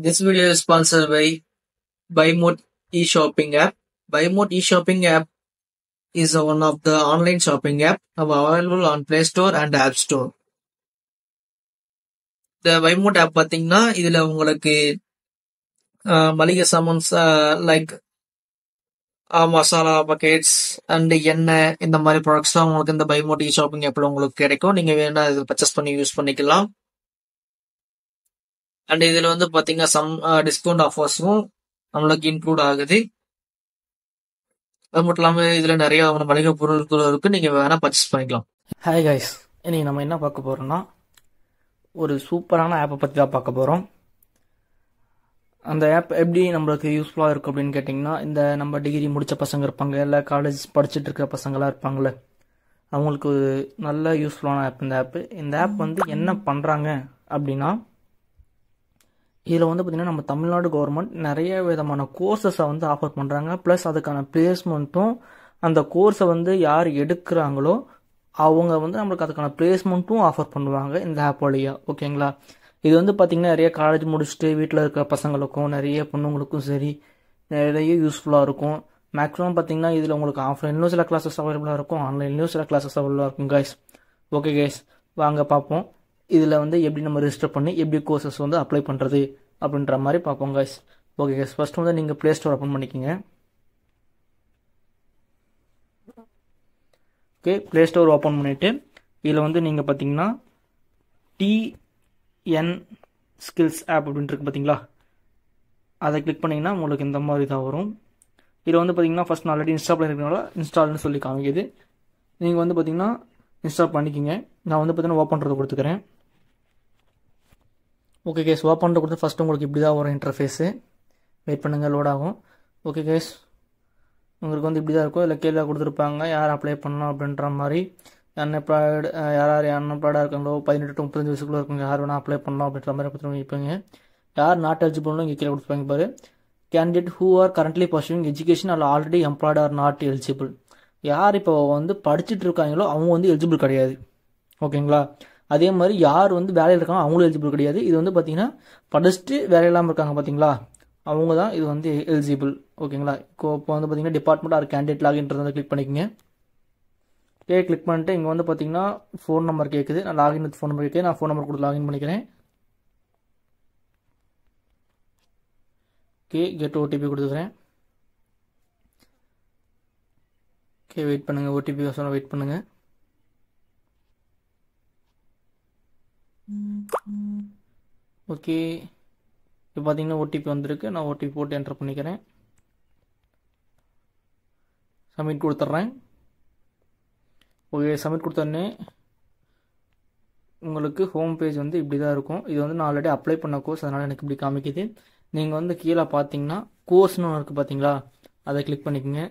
This video is sponsored by BuyMode e-shopping app. BuyMode e-shopping app is one of the online shopping app available on Play Store and App Store. இந்த BuyMode app பாத்தீங்கன்னா இதுல உங்களுக்கு மளிகை சாமான்ஸ் like masala buckets and எண்ணெய் இந்த மாதிரி ப்ராடக்ட்ஸ்லாம் உங்களுக்கு இந்த BuyMode e-shopping appல உங்களுக்கு கிடைக்கும். நீங்க வேணா இதை பர்ச்சேஸ் பண்ணி யூஸ் பண்ணிக்கலாம். அண்ட் இதுல வந்து பாத்தீங்கன்னா சம் டிஸ்கவுண்ட் ஆஃபர்ஸும் நம்மளுக்கு இன்க்ளூட் ஆகுது. அது மட்டும் இல்லாம இதுல நிறைய மளிகை பொருட்கள் இருக்கு, நீங்க வேணா பர்ச்சேஸ் பண்ணிக்கலாம். ஹாய் கைஸ், இன்னைக்கு நம்ம என்ன பார்க்க போறோம்னா ஒரு சூப்பரான ஆப்பை பற்றி தான் பார்க்க போகிறோம். அந்த ஆப் எப்படி நம்மளுக்கு யூஸ்ஃபுல்லாக இருக்குது அப்படின்னு கேட்டிங்கன்னா, இந்த நம்ம டிகிரி முடித்த பசங்க இருப்பாங்க, இல்லை காலேஜ் படிச்சுட்டு இருக்கிற பசங்களாம் இருப்பாங்கள்ல, அவங்களுக்கு நல்ல யூஸ்ஃபுல்லான ஆப் இந்த ஆப்பு. இந்த ஆப் வந்து என்ன பண்ணுறாங்க அப்படின்னா, இதில் வந்து பார்த்திங்கன்னா நம்ம தமிழ்நாடு கவர்மெண்ட் நிறைய விதமான கோர்சஸை வந்து ஆஃபர் பண்ணுறாங்க. ப்ளஸ் அதுக்கான பிளேஸ்மெண்ட்டும், அந்த கோர்ஸை வந்து யார் எடுக்கிறாங்களோ அவங்க வந்து நம்மளுக்கு அதுக்கான பிளேஸ்மெண்ட்டும் ஆஃபர் பண்ணுவாங்க இந்த ஆப் வழியாக. ஓகேங்களா? இது வந்து பார்த்திங்கன்னா நிறைய காலேஜ் முடிச்சுட்டு வீட்டில் இருக்கிற பசங்களுக்கும் நிறைய பொண்ணுங்களுக்கும் சரி நிறைய யூஸ்ஃபுல்லாக இருக்கும். மேக்ஸிமம் பார்த்திங்கன்னா இதில் உங்களுக்கு ஆஃப்லைன்லேயும் சில கிளாஸஸ் அவைலபிளாக இருக்கும், ஆன்லைன்லேயும் சில கிளாஸஸ் அவைலபிளாக இருக்கும் கைஸ். ஓகே கைஸ், வாங்க பார்ப்போம் இதில் வந்து எப்படி நம்ம ரெஜிஸ்டர் பண்ணி எப்படி கோர்சஸ் வந்து அப்ளை பண்ணுறது அப்படின்ற மாதிரி பார்ப்போம் கைஸ். ஓகே கைஸ், ஃபர்ஸ்ட் வந்து நீங்கள் ப்ளே ஸ்டோர் ஓப்பன் பண்ணிக்கோங்க. ஓகே, ப்ளே ஸ்டோர் ஓப்பன் பண்ணிவிட்டு இதில் வந்து நீங்கள் பார்த்தீங்கன்னா டிஎன் ஸ்கில்ஸ் ஆப் அப்படின்ட்டு இருக்கு பார்த்தீங்களா, அதை கிளிக் பண்ணிங்கன்னா உங்களுக்கு இந்த மாதிரி தான் வரும். இதில் வந்து பார்த்தீங்கன்னா ஃபஸ்ட் நான் ஆல்ரெடி இன்ஸ்டால் பண்ணியிருக்கனால இன்ஸ்டால்னு சொல்லி காமிக்குது. நீங்கள் வந்து பார்த்தீங்கன்னா இன்ஸ்டால் பண்ணிக்கிங்க. நான் வந்து பார்த்தீங்கன்னா ஓப்பன் பண்ணுறது கொடுத்துக்கிறேன். ஓகே கேஸ், ஓப்பன் பண்ணுறது கொடுத்து ஃபஸ்ட்டு உங்களுக்கு இப்படி தான் வரும் இன்டர்ஃபேஸு. வெயிட் பண்ணுங்கள், லோட் ஆகும். ஓகே கேஸ், உங்களுக்கு வந்து இப்படி தான் இருக்கும். இல்லை கீழே கொடுத்துருப்பாங்க யார் அப்ளை பண்ணணும் அப்படின்ற மாதிரி. அன்எம்ப்ளாய்டு யார் அன்எம்ப்ளாய்டாக இருக்காங்களோ 18 to 35 வயசுக்குள்ளே இருக்கவங்க யார் வேணால் அப்ளை பண்ணணும் அப்படின்ற மாதிரி கொடுத்துருப்பாங்க. யார் நாட் எலிஜிபிள்னு இங்கே கீழே கொடுத்துருப்பாங்க பாரு. Candidate who are currently pursuing education அல்ல already employed are not eligible. யார் இப்போ வந்து படிச்சுட்டு இருக்காங்களோ அவங்க வந்து எலிஜிபிள் கிடையாது. ஓகேங்களா? அதே மாதிரி யார் வந்து வேலையில் இருக்காங்க அவங்களும் எலிஜிபிள் கிடையாது. இது வந்து பார்த்தீங்கன்னா படிச்சுட்டு வேலை இல்லாமல் இருக்காங்க பார்த்தீங்களா, அவங்க தான் இது வந்து எலிஜிபிள். ஓகேங்களா? இப்போ வந்து பார்த்தீங்கன்னா டிபார்ட்மெண்ட் ஆர் கேண்டிடேட் லாகின்றது கிளிக் பண்ணிக்கோங்க. கிளிக் பண்ணிட்டு இங்கே வந்து பார்த்தீங்கன்னா ஃபோன் நம்பர் கேட்குது. நான் லாகின் வித் ஃபோன் நம்பர் கேட்குது. நான் ஃபோன் நம்பர் கொடுத்து லாகின் பண்ணிக்கிறேன். ஓகே, கெட் ஓடிபி கொடுத்துக்கிறேன். ஓகே, வெயிட் பண்ணுங்கள், ஓடிபி சொன்னால் வெயிட் பண்ணுங்கள். ஓகே, இப்போ பார்த்தீங்கன்னா ஓடிபி வந்திருக்கு. நான் ஓடிபி போட்டு என்டர் பண்ணிக்கிறேன். சப்மிட் கொடுத்துட்றேன். ஓகே, சப்மிட் கொடுத்தோடனே உங்களுக்கு ஹோம் பேஜ் வந்து இப்படி தான் இருக்கும். இது வந்து நான் ஆல்ரெடி அப்ளை பண்ண கோர்ஸ், அதனால் எனக்கு இப்படி காமிக்குது. நீங்கள் வந்து கீழே பார்த்தீங்கன்னா கோர்ஸ்னு ஒன்று இருக்குது பார்த்தீங்களா, அதை கிளிக் பண்ணிக்கோங்க.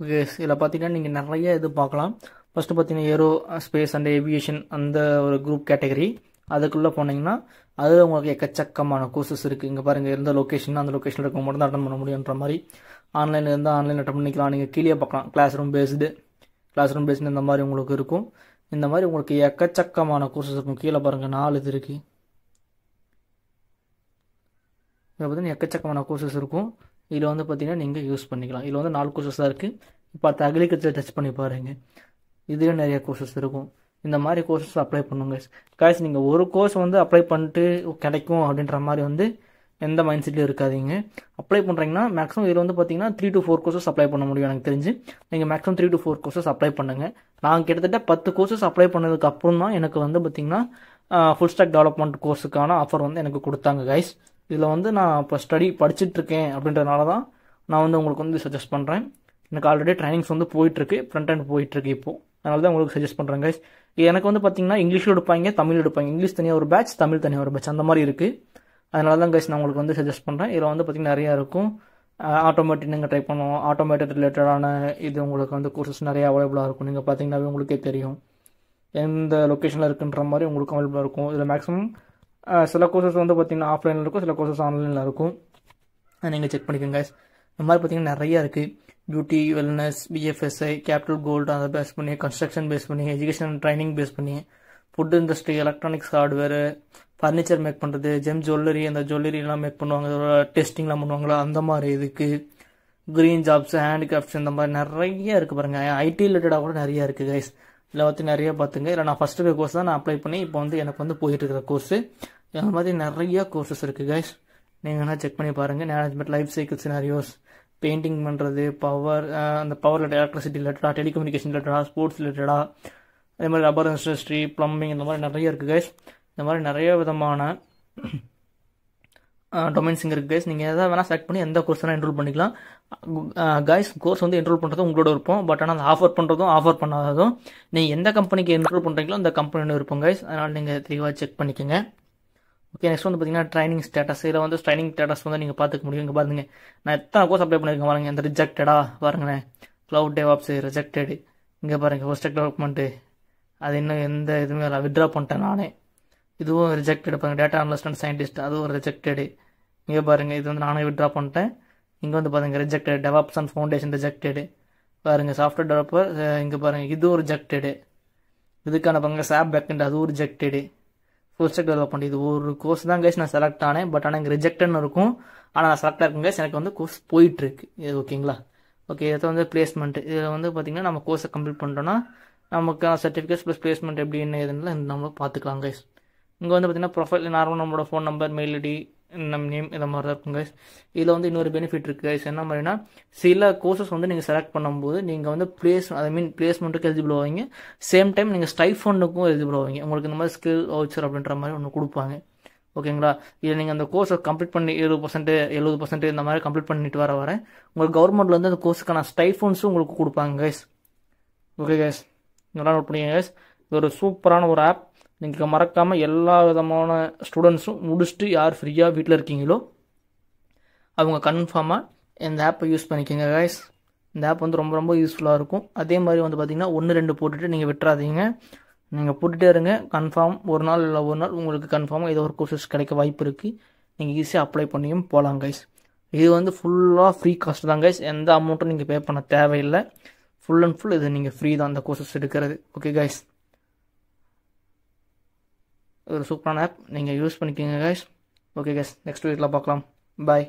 ஓகே, இதில் பார்த்தீங்கன்னா நீங்கள் நிறைய இது பார்க்கலாம். ஃபஸ்ட்டு பார்த்தீங்கன்னா ஏரோ ஸ்பேஸ் அண்ட் ஏவியேஷன் அந்த ஒரு குரூப் கேட்டகரி, அதுக்குள்ளே போனீங்கன்னா அதில் உங்களுக்கு எக்கச்சக்கமான கோர்சஸ் இருக்குது. இங்கே பாருங்கள், எந்த லொக்கேஷன் அந்த லொக்கேஷனில் இருக்க மட்டும் தான் அட்டன் பண்ண முடியுன்ற மாதிரி. ஆன்லைனில் இருந்தால் ஆன்லைனில் அட்டன் பண்ணிக்கலாம். நீங்கள் கீழே பார்க்கலாம் கிளாஸ் ரூம் பேஸ்டு இந்த மாதிரி உங்களுக்கு இருக்கும். இந்த மாதிரி உங்களுக்கு எக்கச்சக்கமான கோர்சஸ் இருக்கும். கீழே பாருங்கள் 4 இது இருக்குது. இதில் பார்த்தீங்கன்னா எக்கச்சக்கமான கோர்சஸ் இருக்கும். இதில் வந்து பார்த்தீங்கன்னா நீங்கள் யூஸ் பண்ணிக்கலாம். இதில் வந்து 4 கோர்சஸ் தான் இருக்குது. இப்போ அடுத்த அக்ரிகல்ச்சர் டச் பண்ணி பாருங்கள், இதுலேயே நிறைய கோர்சஸ் இருக்கும். இந்த மாதிரி கோர்சஸ் அப்ளை பண்ணுங்க கைஸ். நீங்கள் ஒரு கோர்ஸ் வந்து அப்ளை பண்ணிட்டு கிடைக்கும் அப்படின்ற மாதிரி வந்து எந்த மைண்ட் செட்லையும் இருக்காதீங்க. அப்ளை பண்ணுறீங்கன்னா மேக்ஸிமம் இதில் வந்து பார்த்தீங்கன்னா 3 to 4 கோர்சஸ் அப்ளை பண்ண முடியும் எனக்கு தெரிஞ்சு. நீங்கள் மேக்ஸிமம் 3 to 4 கோர்சஸ் அப்ளை பண்ணுங்கள். நான் கிட்டத்தட்ட 10 கோர்சஸ் அப்ளை பண்ணதுக்கு அப்புறம் தான் எனக்கு வந்து பார்த்தீங்கன்னா ஃபுல் ஸ்டாக் டெவலப்மெண்ட் கோர்ஸுக்கான ஆஃபர் வந்து எனக்கு கொடுத்தாங்க கைஸ். இதில் வந்து நான் இப்போ படிச்சுட்ருக்கேன் அப்படின்றதுனால தான் நான் வந்து உங்களுக்கு வந்து சஜஸ்ட் பண்ணுறேன். எனக்கு ஆல்ரெடி ட்ரைனிங்ஸ் வந்து போயிட்டுருக்கு, ஃப்ரண்ட் ஹேண்ட் போயிட்டுருக்கு இப்போது, அதனால தான் உங்களுக்கு சஜஸ்ட் பண்ணுறேன் கைஸ். எனக்கு வந்து பார்த்தீங்கன்னா இங்கிலீஷில் எடுப்பாங்க, தமிழ் எடுப்பாங்க. இங்கிலீஷ் தனியாக ஒரு பேட்ச், தமிழ் தனியாக ஒரு பேட்ச், அந்த மாதிரி இருக்குது. அதனால தான் கைஸ் நான் உங்களுக்கு வந்து சஜஸ்ட் பண்ணுறேன். இதில் வந்து பார்த்தீங்கன்னா நிறையா இருக்கும். ஆட்டோமேட்டிக் நீங்கள் ட்ரை பண்ணுவோம், ஆட்டோமேட்டட் ரிலேட்டடான இது உங்களுக்கு வந்து கோர்சஸ் நிறைய அவைலபிளாக இருக்கும். நீங்கள் பார்த்தீங்கன்னாவே உங்களுக்கே தெரியும் எந்த லொக்கேஷனில் இருக்குன்ற மாதிரி உங்களுக்கு அவைலபிளாக இருக்கும். இதில் மேக்ஸிமம் சில கோர்சஸ் வந்து பார்த்தீங்கன்னா ஆஃப்லைனில் இருக்கும், சில கோர்சஸ் ஆன்லைனில் இருக்கும். நீங்கள் செக் பண்ணிக்கோங்க கைஸ். இந்த மாதிரி பார்த்தீங்கன்னா நிறையா இருக்குது. Beauty, wellness, BFSI, capital gold அதை பேஸ் பண்ணி, கன்ஸ்ட்ரக்ஷன் பேஸ் பண்ணி, எஜுகேஷன் ட்ரைனிங் பேஸ் பண்ணி, food industry, electronics, hardware, furniture make பண்ணுறது, ஜெம் ஜுவல்லரி, அந்த ஜுவல்லரிலாம் மேக் பண்ணுவாங்க, டெஸ்டிங்லாம் பண்ணுவாங்களா அந்த மாதிரி இதுக்கு, க்ரீன் ஜாப்ஸ், ஹேண்டிகிராஃப்ட்ஸ் இந்த மாதிரி நிறைய இருக்குது பாருங்கள். ஐடி ரிலேட்டடாக கூட நிறைய இருக்குது கைஸ். இதில் வந்து நிறைய பார்த்துங்க. இல்லை நான் ஃபஸ்ட்டு கோர்ஸ் தான் நான் அப்ளை பண்ணி இப்போ வந்து எனக்கு வந்து போயிட்டு இருக்கிற கோர்ஸு. அந்த மாதிரி நிறைய கோர்சஸ் இருக்குது கைஸ். நீங்கள் வேணால் செக் பண்ணி பாருங்கள். Management, life cycle scenarios, painting பண்ணுறது, பவர், அந்த பவர் எலக்ட்ரிசிட்டி ரிலேட்டடாக, டெலிகம்யூனிகேஷன் ரிலேட்டடாக, ஸ்போர்ட்ஸ் ரிலேட்டடாக, அதே மாதிரி ரப்பர் இண்டஸ்ட்ரி, ப்ளம்பிங், இந்த மாதிரி நிறைய இருக்குது கைஸ். இந்த மாதிரி நிறைய விதமான டொமைன்ஸ் இங்கே இருக்குது கைஸ். நீங்கள் எதாவது வேணால் செலக்ட் பண்ணி எந்த கோர்ஸ் வேணால் என்ரோல் பண்ணிக்கலாம் கைஸ். கோர்ஸ் வந்து என்ரோல் பண்ணுறதும் உங்களோட இருப்போம். பட் ஆனால் அந்த ஆஃபர் பண்ணுறதும் ஆஃபர் பண்ணாததும் நீங்கள் எந்த கம்பெனிக்கு என்ரோல் பண்ணுறீங்களோ அந்த கம்பெனியோட இருப்போம் கைஸ். அதனால் நீங்கள் தெளிவாக செக் பண்ணிக்கோங்க. ஓகே, நெக்ஸ்ட் வந்து பார்த்தீங்கன்னா ட்ரைனிங் ஸ்டேட்டஸ். இதில் வந்து ட்ரைனிங் ஸ்டேட்டஸ் வந்து நீங்கள் பார்த்துக்க முடியும். இங்கே பாருங்க, நான் எத்தனை கோர்ஸ் அப்ளை பண்ணியிருக்கேன் பாருங்கள். இந்த ரிஜெக்டடா பாருங்களேன், க்ளவுட் டெவாப்ஸ் ரிஜெக்டடு. இங்கே பாருங்கள், ஃபர்ஸ்ட் டெவலப்மெண்ட்டு அது இன்னும் எந்த இதுவுமே இல்லை, வித்ட்ரா பண்ணிட்டேன் நானே. இதுவும் ரிஜெக்டடு பாருங்கள். டேட்டா அனலிஸ்ட் அண்ட் சயின்டிஸ்ட் அதுவும் ரிஜெக்டடு. இங்கே பாருங்கள், இது வந்து நானே வித்ட்ரா பண்ணிட்டேன். இங்கே வந்து பாருங்கள் rejected. DevOps and foundation rejected. பாருங்கள் சாஃப்ட்வேர் டெவலப்பர், இங்கே பாருங்கள் இதுவும் ரிஜெக்டடு. இதுக்கான பாருங்கள் சாப் பேக்கெண்ட் அதுவும் ரிஜெக்டடு. ஃபுல் ஸ்டாக் டெவலப்மெண்ட் இது ஒரு கோர்ஸ் தான் கைஸ் நான் செலக்ட் ஆனேன். பட் ஆனால் இங்கே ரிஜெக்டட்னு இருக்கும். ஆனால் நான் செலக்ட் ஆகிருக்கேன் கைஸ். எனக்கு வந்து கோர்ஸ் போயிட்டுருக்கு இது. ஓகேங்களா? ஓகே, இதை வந்து பிளேஸ்மெண்ட். இதில் வந்து பார்த்திங்கன்னா நம்ம கோர்ஸை கம்ப்ளீட் பண்ணிட்டோன்னா நமக்கு சர்டிஃபிகேட்ஸ் ப்ளஸ் பிளேஸ்மெண்ட் எப்படி என்ன ஏதுன்னு நம்ம பார்த்துக்கலாம் கைஸ். இங்கே வந்து பார்த்திங்கன்னா ப்ரொஃபைல் நார்மல் நம்மளோட ஃபோன் நம்பர், மெயில் ஐடி, நம்ம நேம் இதை மாதிரி தான் இருக்கும் கைஸ். இதில் வந்து இன்னொரு பெனிஃபிட் இருக்குது கைஸ். என்ன மாதிரினா, சில கோர்சஸ் வந்து நீங்கள் செலக்ட் பண்ணும்போது நீங்கள் வந்து பிளேஸ்மெண்ட்டுக்கு எலிஜிபிள் ஆவீங்க. சேம் டைம் நீங்கள் ஸ்டைஃபண்டுக்கும் எலிஜிபிள் ஆவீங்க. உங்களுக்கு இந்த மாதிரி ஸ்கில் வவுச்சர் அப்படின்ற மாதிரி ஒன்று கொடுப்பாங்க. ஓகேங்களா? இதில் நீங்கள் அந்த கோர்ஸை கம்ப்ளீட் பண்ணி 70%, 70% இந்த மாதிரி கம்ப்ளீட் பண்ணிட்டு வர உங்களுக்கு கவர்மெண்ட்லேருந்து அந்த கோர்ஸுக்கான ஸ்டைஃபண்ட்ஸும் உங்களுக்கு கொடுப்பாங்க கைஸ். ஓகே கைஸ், நல்லா நோட் பண்ணிங்க கைஸ். இது ஒரு சூப்பரான ஒரு ஆப். நீங்கள் மறக்காமல் எல்லா விதமான ஸ்டூடெண்ட்ஸும் முடிச்சுட்டு யார் ஃப்ரீயாக வீட்டில் இருக்கீங்களோ அவங்க கன்ஃபார்மாக இந்த ஆப்பை யூஸ் பண்ணிக்கோங்க கைஸ். இந்த ஆப் வந்து ரொம்ப ரொம்ப யூஸ்ஃபுல்லாக இருக்கும். அதே மாதிரி வந்து பார்த்திங்கன்னா 1-2 போட்டுட்டு நீங்கள் விட்டுறாதீங்க. நீங்கள் போட்டுகிட்டே இருங்க. கன்ஃபார்ம் ஒரு நாள் இல்லை ஒரு நாள் உங்களுக்கு கன்ஃபார்மாக ஏதோ ஒரு கோர்சஸ் கிடைக்க வாய்ப்பு இருக்குது. நீங்கள் ஈஸியாக அப்ளை பண்ணியும் போகலாம் கைஸ். இது வந்து ஃபுல்லாக ஃப்ரீ காஸ்ட் தான் கைஸ். எந்த அமௌண்ட்டும் நீங்கள் பே பண்ண தேவையில்லை. ஃபுல் அண்ட் ஃபுல் இது நீங்கள் ஃப்ரீ தான் அந்த கோர்சஸ் எடுக்கிறது. ஓகே கைஸ், ஒரு சூப்பரான ஆப் நீங்கள் யூஸ் பண்ணிக்கோங்க கைஸ். ஓகே கைஸ், நெக்ஸ்ட் வீக்கில் பார்க்கலாம். பாய்.